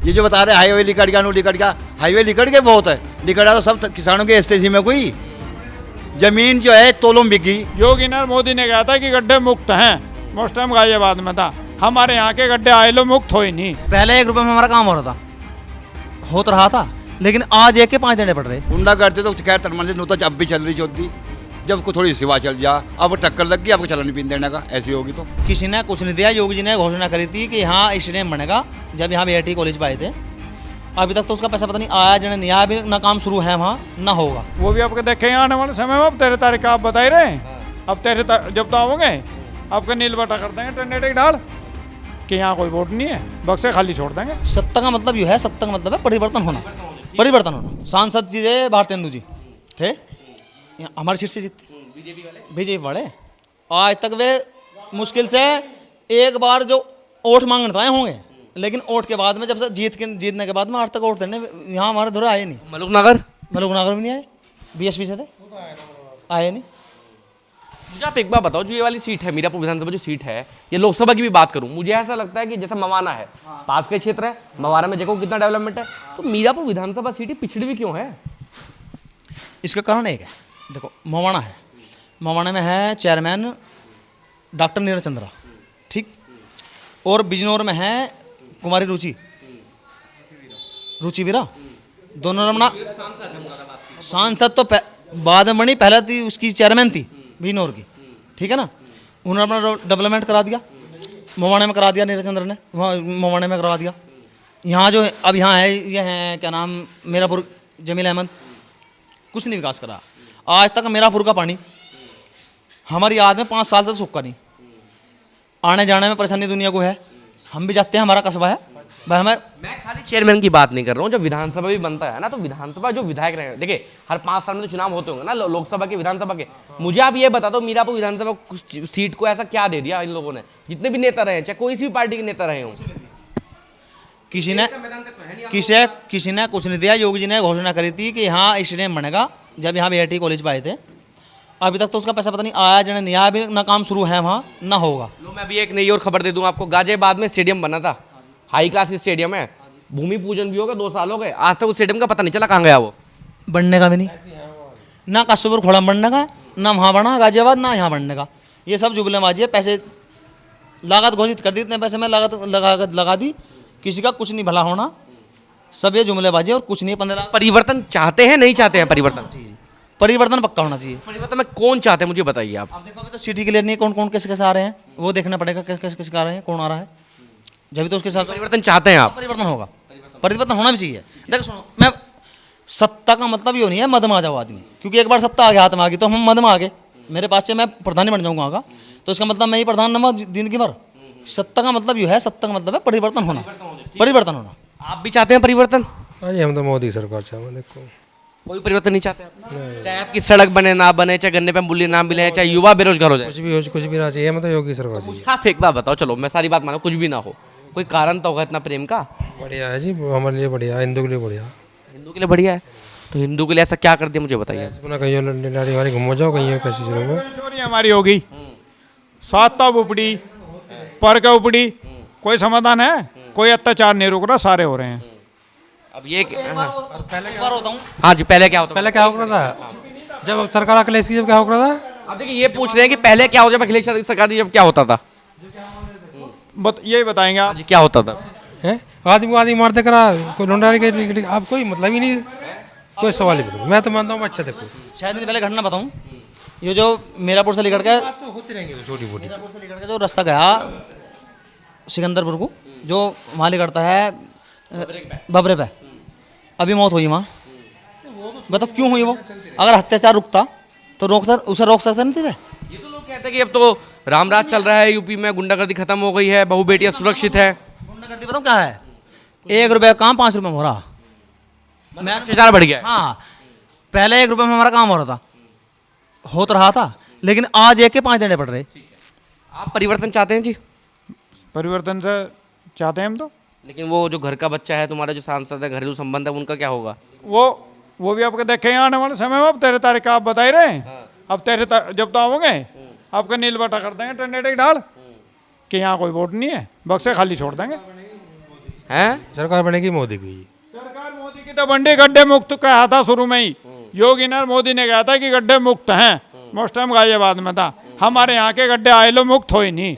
ये जो बता रहे हाईवे लिकट गया, नो लिकट गया, हाईवे लिकट के बहुत है, लिकटा तो सब किसानों के एसटीसी में कोई जमीन जो है तोलों बिक गई। योगी ने मोदी ने कहा था कि गड्ढे मुक्त हैं, उस टाइम गाजियाबाद में था। हमारे यहाँ के गड्ढे आए लो मुक्त हो ही नहीं। पहले 1 रुपए में हमारा काम हो रहा था, हो तो रहा था, लेकिन आज 1 के 5 देने पड़ रहे। गुंडा करते तो खैर तरमन से नोता अब भी चल रही चौथी, जब को थोड़ी सिवा चल जा, अब टक्कर लग गई, आपको चलन पीन देने का ऐसी होगी तो। किसी ने कुछ नहीं दिया। योगी जी ने घोषणा करी थी कि यहाँ स्टेडियम बनेगा, जब यहाँ बीआईटी कॉलेज पे आए थे। अभी तक तो उसका पैसा पता नहीं आया जने नहीं आया, अभी ना काम शुरू है वहाँ ना होगा। वो भी आपके देखे आने वाले समय में। अब 13 तारीख का आप बता ही रहे, अब 13 जब तो आओगे आपका नील बटा कर देंगे टंडेटिक डाल कि यहाँ कोई वोट नहीं है, बक्से खाली छोड़ देंगे। सत्ता का मतलब यू है, सत्ता का मतलब है परिवर्तन होना, परिवर्तन होना। सांसद जी थे भारतेंदु जी थे, हमारी सीट से जीते बीजेपी वाले। आज तक वे मुश्किल से एक बार जो वोट मांगने तो आए होंगे, लेकिन वोट के बाद में जब से जीतने के बाद में आज तक वोट देने यहाँ हमारे धुरा आए नहीं। मलुकनगर भी नहीं आए, बीएसपी से थे, आए नहीं। मुझे आप एक बार बताओ, जो ये वाली सीट है मीरापुर विधानसभा जो सीट है, ये लोकसभा की भी बात करूं, मुझे ऐसा लगता है कि जैसा मवाना है पास के क्षेत्र है, मवाना में देखो कितना डेवलपमेंट है, तो मीरापुर विधानसभा सीट ही पिछड़ी भी क्यों है? इसका कारण एक है, देखो मवाना है, मवाना में है चेयरमैन डॉक्टर नीरज चंद्रा, ठीक, और बिजनौर में है कुमारी रुचि वीरा, दोनों रमना सांसद तो बाद में बनी, पहले थी उसकी चेयरमैन थी बिजनौर की, ठीक है ना। उन्होंने अपना डेवलपमेंट करा दिया, मवाने में करा दिया नीरज चंद्र ने, मवाने में करवा दिया। यहाँ जो अब यहाँ है, ये है क्या नाम, मीरापुर जमील अहमद, कुछ नहीं विकास करा आज तक। मीरापुर का पानी हमारी याद में 5 साल से सूखा नहीं, आने जाने में परेशानी दुनिया को है, हम भी जाते हैं, हमारा कस्बा है भाई। हमें मैं खाली चेयरमैन की बात नहीं कर रहा हूँ, जब विधानसभा भी बनता है ना, तो विधानसभा जो विधायक रहे, देखिए हर 5 साल में तो चुनाव होते होंगे ना, लोकसभा के विधानसभा के। मुझे आप ये बता दो, मीरापुर विधानसभा सीट को ऐसा क्या दे दिया इन लोगों ने, जितने भी नेता रहे, चाहे कोई सी भी पार्टी के नेता रहे हों, किसी ने कुछ नहीं दिया। योगी जी ने घोषणा करी थी कि यहाँ स्टेडियम बनेगा, जब यहाँ बीआईटी कॉलेज पे आए थे। अभी तक तो उसका पैसा पता नहीं आया जने नहीं आया, अभी ना काम शुरू है वहाँ ना होगा। लो मैं अभी एक नई और खबर दे दूं आपको, गाजियाबाद में स्टेडियम बना था, हाई क्लास स्टेडियम है, भूमि पूजन भी हो गया, 2 साल हो गए, आज तक उस स्टेडियम का पता नहीं चला कहाँ गया वो। बनने का भी नहीं, ना कस्बुर खोड़ा बनने का, ना वहाँ बना गाजियाबाद, ना यहाँ बनने का। ये सब जुमलेबाजी है, पैसे लागत घोषित कर दी, इतने पैसे में लागत लगा दी, किसी का कुछ नहीं भला होना, सब ये जुमलेबाजी और कुछ नहीं। 15 परिवर्तन चाहते हैं नहीं चाहते हैं? परिवर्तन पक्का होना चाहिए। परिवर्तन में कौन चाहते हैं मुझे बताइए आप। अब देखो अभी तो सिटी क्लियर नहीं है, कौन कौन कैसे कैसे आ रहे हैं, वो देखना पड़ेगा कैसे कैसे आ रहे हैं, कौन आ रहा है, जब तो उसके साथ परिवर्तन चाहते हैं आप? परिवर्तन होगा, परिवर्तन होना भी चाहिए। देखो सुनो, मैं सत्ता का मतलब ये नहीं है मद में आ जाओ आदमी, क्योंकि एक बार सत्ता आ गया हाथ में आ गई तो हम मद में आ गए, मेरे पास से मैं प्रधान बन जाऊँगा आगा, तो इसका मतलब मैं ही प्रधान न जिंदगी भर। सत्ता का मतलब ये है, सत्ता का मतलब है परिवर्तन होना, परिवर्तन होना। आप भी चाहते हैं परिवर्तन? हाँ जी, हम तो मोदी सरकार चाहते, देखो कोई परिवर्तन नहीं चाहते आप? चाहे आपकी सड़क बने ना बने, चाहे गन्ने पे मूल्य ना मिले, चाहे युवा बेरोजगार हो जाए, कुछ भी ना चाहिए, मतलब योगी सरकार चाहिए। आप एक बात बताओ, चलो मैं सारी बात मानो, कुछ भी ना हो, कोई कारण तो होगा इतना प्रेम का? बढ़िया है जी, हमारे लिए बढ़िया, हिंदू के लिए बढ़िया। हिंदू के लिए बढ़िया है, तो हिंदू के लिए ऐसा क्या कर दिया मुझे बताइए। अपना कहीं नारी वारी घूमो जाओ, कहीं कैसी चलो चोरी हमारी होगी, 7 तब उपड़ी पर का उपड़ी, कोई समाधान है? कोई अत्याचार नहीं रुक रहा, सारे हो रहे हैं। अब ये बार होता हूँ। हाँ जी, पहले क्या होता? पहले क्या हो रहा था जब सरकार अखिलेश की, जब क्या हो रहा था? अब देखिए ये पूछ रहे हैं कि पहले क्या हो, जब अखिलेश सरकार थी जब क्या होता था, यही बताएंगे आप। क्या होता था? हैं आदमी को आदमी मारते करा, कोई लुंडारी के आप कोई मतलब ही नहीं, कोई सवाल ही बताओ। मैं तो मानता हूँ अच्छा, देखो 6 दिन पहले घटना बताऊँ, ये जो मीरापुर से लेकर के, तो होती रहेंगी छोटी मोटी, मीरापुर से लेकर के जो रास्ता गया सिकंदरपुर को, जो वहाँ करता है बबरे पे, अभी मौत हुई वहाँ। बताओ क्यों हुई वो? अगर अत्याचार रुकता तो उसे रोक सकते नहीं थे। ये तो लोग कहते हैं कि अब तो रामराज चल रहा है यूपी में, गुंडागर्दी खत्म हो गई है, बहू बेटियां सुरक्षित है। गुंडागर्दी बताओ क्या है, 1 रुपये का काम 5 रुपये में हो रहा, भ्रष्टाचार बढ़ गया है। हाँ, पहले 1 रुपये में हमारा काम हो रहा था, हो तो रहा था, लेकिन आज 1 के 5 देने पड़ रहे। आप परिवर्तन चाहते हैं जी? परिवर्तन से चाहते हैं हम तो, लेकिन वो जो घर का बच्चा है तुम्हारा, जो सांसद है, घरेलू संबंध है, उनका क्या होगा? वो भी आपके देखे आने वाले समय में। अब 13 तारीख का आप बता ही रहे, अब 13 जब तो आओगे आपका नील बटा कर देंगे टंडेटिक डाल कि यहाँ कोई वोट नहीं है, बक्से खाली छोड़ देंगे। हैं? सरकार बनेगी मोदी की। सरकार मोदी की तो बंडी गड्ढे मुक्त कहा था शुरू में ही। योगी ने मोदी ने कहा था कि गड्ढे मुक्त हैं, मोस्ट टाइम गाजियाबाद में था। हमारे यहाँ के गड्ढे आयलो मुक्त हो ही नहीं।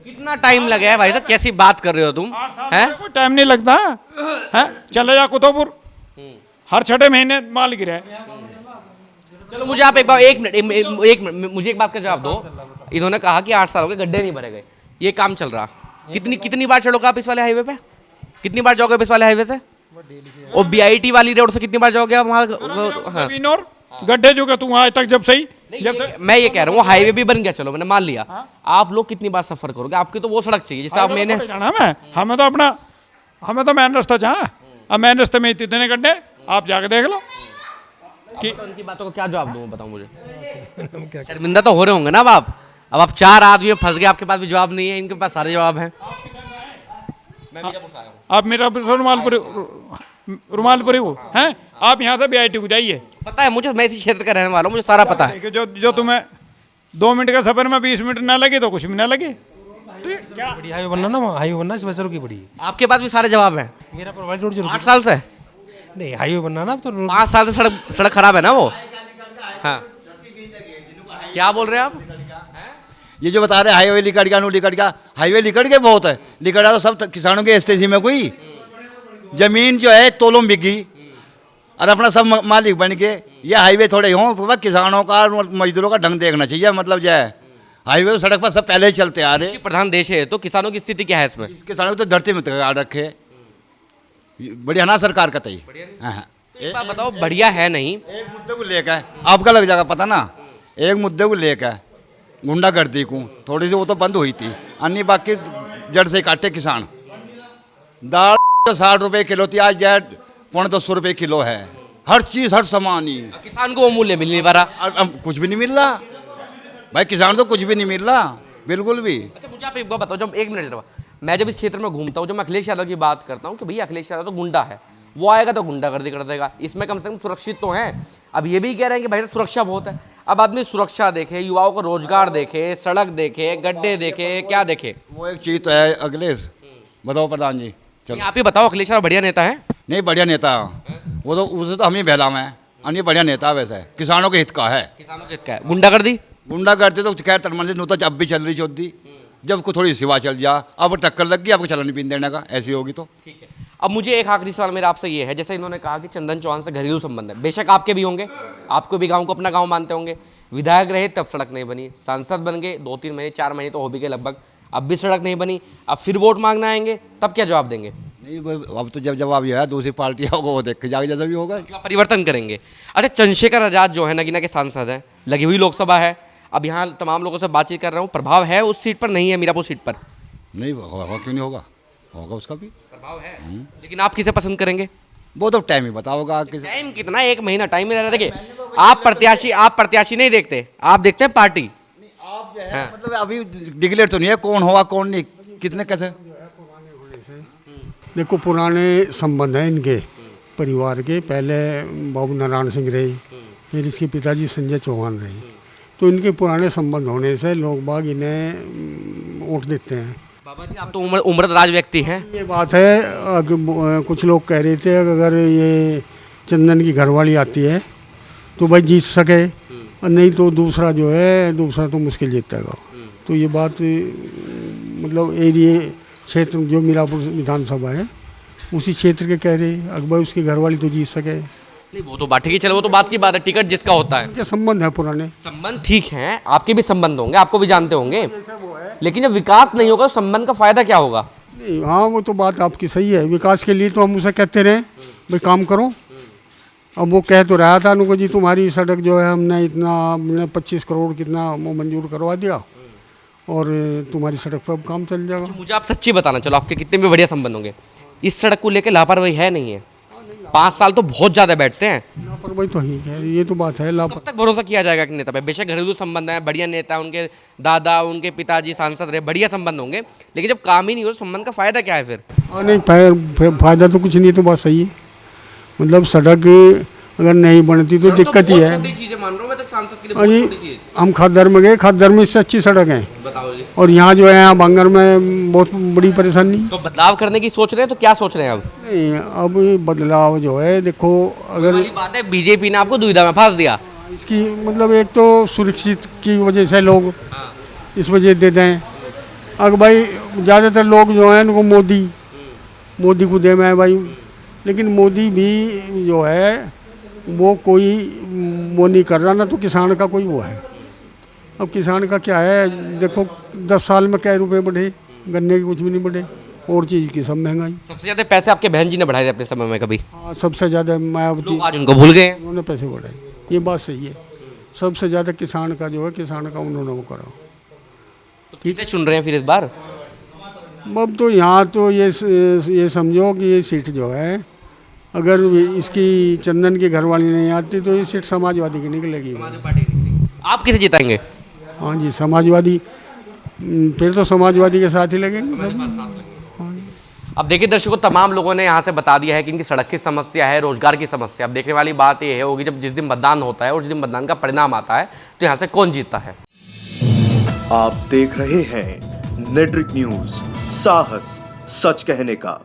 कितना टाइम लगा है भाई साहब, कैसी बात कर रहे हो तुम? 8 साल हैं? से कोई टाइम नहीं लगता है। चले जा कुतुबपुर, हर 6 महीने माल गिरा है। चलो मुझे आप एक बार एक मिनट मुझे एक बात का जवाब दो। इन्होंने कहा कि 8 साल हो गए गड्ढे नहीं भरे गए, ये काम चल रहा। कितनी बार चढ़ोगे आप इस वाले हाईवे पे? कितनी बार जाओगे इस वाले हाईवे से? और BIT वाली रोड से कितनी बार जाओगे आप वहाँ? हाँ। और गड्ढे जो तू आज तक जब सही मैं ये कह रहा हूँ हाईवे भी बन गया, चलो मैंने मान लिया। आप लोग कितनी बार सफर करोगे? आपकी तो वो सड़क चाहिए जिससे आप मैंने जाना है। हमें तो मेन रास्ता जहाँ, अब मेन रास्ते में इतने गड्ढे आप जाके देख लो। कि उनकी बातों को क्या जवाब दूँ बताओ मुझे। शर्मिंदा तो हो रहे होंगे ना अब आप 4 आदमी फंस गए, आपके पास भी जवाब नहीं है, इनके पास सारे जवाब हैं। मैं मीरापुर से आया हूँ। आप मीरापुर रुमालपुरी हो हैं? आप यहाँ से BIT को जाइए। पता है मुझे, मैं इसी क्षेत्र का रहने वाला हूँ, मुझे सारा पता है। जो तुम्हें 2 मिनट का सफर में 20 मिनट ना लगे तो कुछ भी ना लगे। तो क्या बड़ी हाईवे बनना ना, हाईवे बनना इस वजह की बड़ी। आपके पास भी सारे जवाब हैं। मेरा प्रोवाइड रोड 8 साल से नहीं, हाईवे बनना ना तो 5 साल से सड़क खराब है ना वो। हाँ क्या बोल रहे हैं आप? ये जो बता रहे हाईवे लिकट गया हाईवे लिकट के बहुत है। लिकड़ा तो सब किसानों के स्टेजी में कोई जमीन जो है तोलों बिक गई और अपना सब मालिक बन के। ये हाईवे थोड़े हों, किसानों का और मजदूरों का ढंग देखना चाहिए। मतलब जो है हाईवे तो सड़क पर सब पहले ही चलते आ रहे। कृषि प्रधान देश है तो किसानों की स्थिति क्या है इसमें? किसानों को तो धरती में गाड़ रखे। बढ़िया ना सरकार का तय। हाँ एक बात बताओ, बढ़िया है नहीं? एक मुद्दे को लेकर आपका लग जाएगा पता ना। एक मुद्दे को लेकर गुंडागर्दी को थोड़ी सी वो तो बंद हुई थी, अन्य बाकी जड़ से काटे किसान। दाल 60 रुपये किलो थी, आज जाए 250 रुपये किलो है। हर चीज़ हर सामान ही किसान को वो मूल्य मिल नहीं पा रहा। अब कुछ भी नहीं मिल रहा भाई, किसान तो कुछ भी नहीं मिल रहा बिल्कुल भी। अच्छा मुझे आप एक बात बताओ, जब 1 मिनट मैं जब इस क्षेत्र में घूमता हूँ, जब मैं अखिलेश यादव की बात करता हूँ कि भैया अखिलेश यादव तो गुंडा है, वो आएगा तो गुंडागर्दी कर देगा, इसमें कम से कम सुरक्षित तो हैं। अब ये भी कह रहे हैं कि भाई सुरक्षा बहुत है। अब आदमी सुरक्षा देखे, युवाओं को रोजगार देखे, सड़क देखे, गड्ढे देखे, क्या देखे? वो एक चीज़ तो है अखिलेश। बताओ प्रधान जी, चलो आप ही बताओ, अखिलेश यादव बढ़िया नेता है? नहीं बढ़िया नेता वो तो, उसे तो हम ही बहलावे हैं। अन्य बढ़िया नेता वैसे किसानों के हित का है। किसानों के हित का है। गुंडागर्दी गुंडागर्दी तो खैर तरमन से तो अब भी चल रही चौथी। जब को थोड़ी सिवा चल जा, अब टक्कर लग गई, आपको चलन पीन देने का ऐसी होगी तो ठीक है। अब मुझे एक आखिरी सवाल मेरा आपसे ये है, जैसे इन्होंने कहा कि चंदन चौहान से घरेलू संबंध है, बेशक आपके भी होंगे, आपको भी गांव को अपना गांव मानते होंगे। विधायक रहे तब सड़क नहीं बनी, सांसद बन गए 2-3 महीने 4 महीने तो हो भी गए लगभग, अब भी सड़क नहीं बनी। अब फिर वोट मांगना आएंगे तब क्या जवाब देंगे? नहीं अब तो जब जवाब ये है दूसरी पार्टी होगा वो देख के जाके जैसा भी होगा परिवर्तन करेंगे। अच्छा चंद्रशेखर आजाद जो है नगीना के सांसद हैं, लगी हुई लोकसभा है, अब यहाँ तमाम लोगों से बातचीत कर रहा हूँ, प्रभाव है उस सीट पर? नहीं है मीरापुर सीट पर? नहीं होगा, क्यों नहीं होगा, होगा उसका भी प्रभाव है। लेकिन आप किसे पसंद करेंगे? वो तो टाइम ही बताओगा। टाइम कितना? 1 महीना टाइम ही रह रहा है। देखिए आप प्रत्याशी नहीं देखते, आप देखते हैं पार्टी। आप जो है मतलब अभी डिक्लेयर तो नहीं है कौन होगा कौन नहीं, कितने कैसे। देखो पुराने संबंध हैं इनके परिवार के। पहले बाबू नारायण सिंह रहे, फिर इसके पिताजी संजय चौहान रहे, तो इनके पुराने संबंध होने से लोग बाग इन्हें वोट देते हैं। बाबा जी आप तो उम्रदराज व्यक्ति हैं। ये बात है, कुछ लोग कह रहे थे अगर ये चंदन की घरवाली आती है तो भाई जीत सके, और नहीं तो दूसरा तो मुश्किल जीतेगा। तो ये बात मतलब एरिए क्षेत्र जो मीरापुर विधानसभा है उसी क्षेत्र के कह रहे, अकबर उसकी घरवाली तो जीत सके। नहीं वो तो बात ठीक है, चलो वो तो बात की बात है, टिकट जिसका होता है। क्या संबंध है पुराने संबंध ठीक हैं, आपके भी संबंध होंगे, आपको भी जानते होंगे, लेकिन जब विकास नहीं होगा तो संबंध का फायदा क्या होगा? नहीं, हाँ वो तो बात आपकी सही है। विकास के लिए तो हम उसे कहते रहे भाई काम करो। अब वो कह तो रहा था उनको जी तुम्हारी सड़क जो है हमने 25 करोड़ कितना वो मंजूर करवा दिया और तुम्हारी सड़क पर अब काम चल जाएगा। मुझे आप सच्ची बताना, चलो आपके कितने भी बढ़िया संबंध होंगे, इस सड़क को लेकर लापरवाही है नहीं है? 5 साल तो बहुत ज़्यादा बैठते हैं। लापरवाही तो ही है, ये तो बात है। कब तक भरोसा किया जाएगा कि नेता पे? बेशक घरेलू संबंध है, बढ़िया नेता, उनके दादा उनके पिताजी सांसद रहे, बढ़िया संबंध होंगे, लेकिन जब काम ही नहीं हो तो संबंध का फायदा क्या है फिर? हाँ नहीं फायदा तो कुछ नहीं है, तो बात सही है। मतलब सड़क अगर नहीं बनती तो दिक्कत ही है। छोटी चीजें मान रहा हूँ मैं तो सांसद के लिए और बहुत ये छोटी चीज। हम खद्दर में गए, खद्दर में इससे अच्छी सड़क है, बताओ जी। और यहाँ जो है यहाँ बांगर में बहुत बड़ी परेशानी। तो बदलाव करने की सोच रहे हैं तो क्या सोच रहे हैं अब? नहीं, अब ये बदलाव जो है देखो, अगर वाली बात है बीजेपी ने आपको दुविधा में फंस दिया। इसकी मतलब एक तो सुरक्षित की वजह से लोग इस वजह देते हैं। अगर भाई ज़्यादातर लोग जो हैं उनको मोदी को दे मैं भाई, लेकिन मोदी भी जो है वो कोई वो नहीं कर रहा ना, तो किसान का कोई वो है। अब किसान का क्या है, देखो 10 साल में कै रुपए बढ़े, गन्ने की कुछ भी नहीं बढ़े, और चीज़ की सब महंगाई। सबसे ज्यादा पैसे आपके बहन जी ने बढ़ाए थे अपने समय में कभी? हाँ, सबसे ज़्यादा मायावती, लोग आज उनको भूल गए हैं। उन्होंने पैसे बढ़ाए, ये बात सही है। सबसे ज़्यादा किसान का जो है, किसान का उन्होंने वो करा। तो किसे चुन रहे हैं फिर इस बार? अब तो यहाँ तो ये समझो कि ये सीट जो है, अगर इसकी चंदन की घरवाली नहीं आती तो ये सीट समाजवादी की निकलेगी। आप किसे जिताएंगे? हाँ जी, समाजवादी, फिर तो समाजवादी के साथ ही लगेंगे सब। अब देखिए दर्शकों, तमाम लोगों ने यहाँ से बता दिया है कि इनकी सड़क की समस्या है, रोजगार की समस्या। अब देखने वाली बात ये होगी जब जिस दिन मतदान होता है और जिस दिन मतदान का परिणाम आता है तो यहाँ से कौन जीतता है। आप देख रहे हैं नेट्रिक न्यूज, साहस सच कहने का।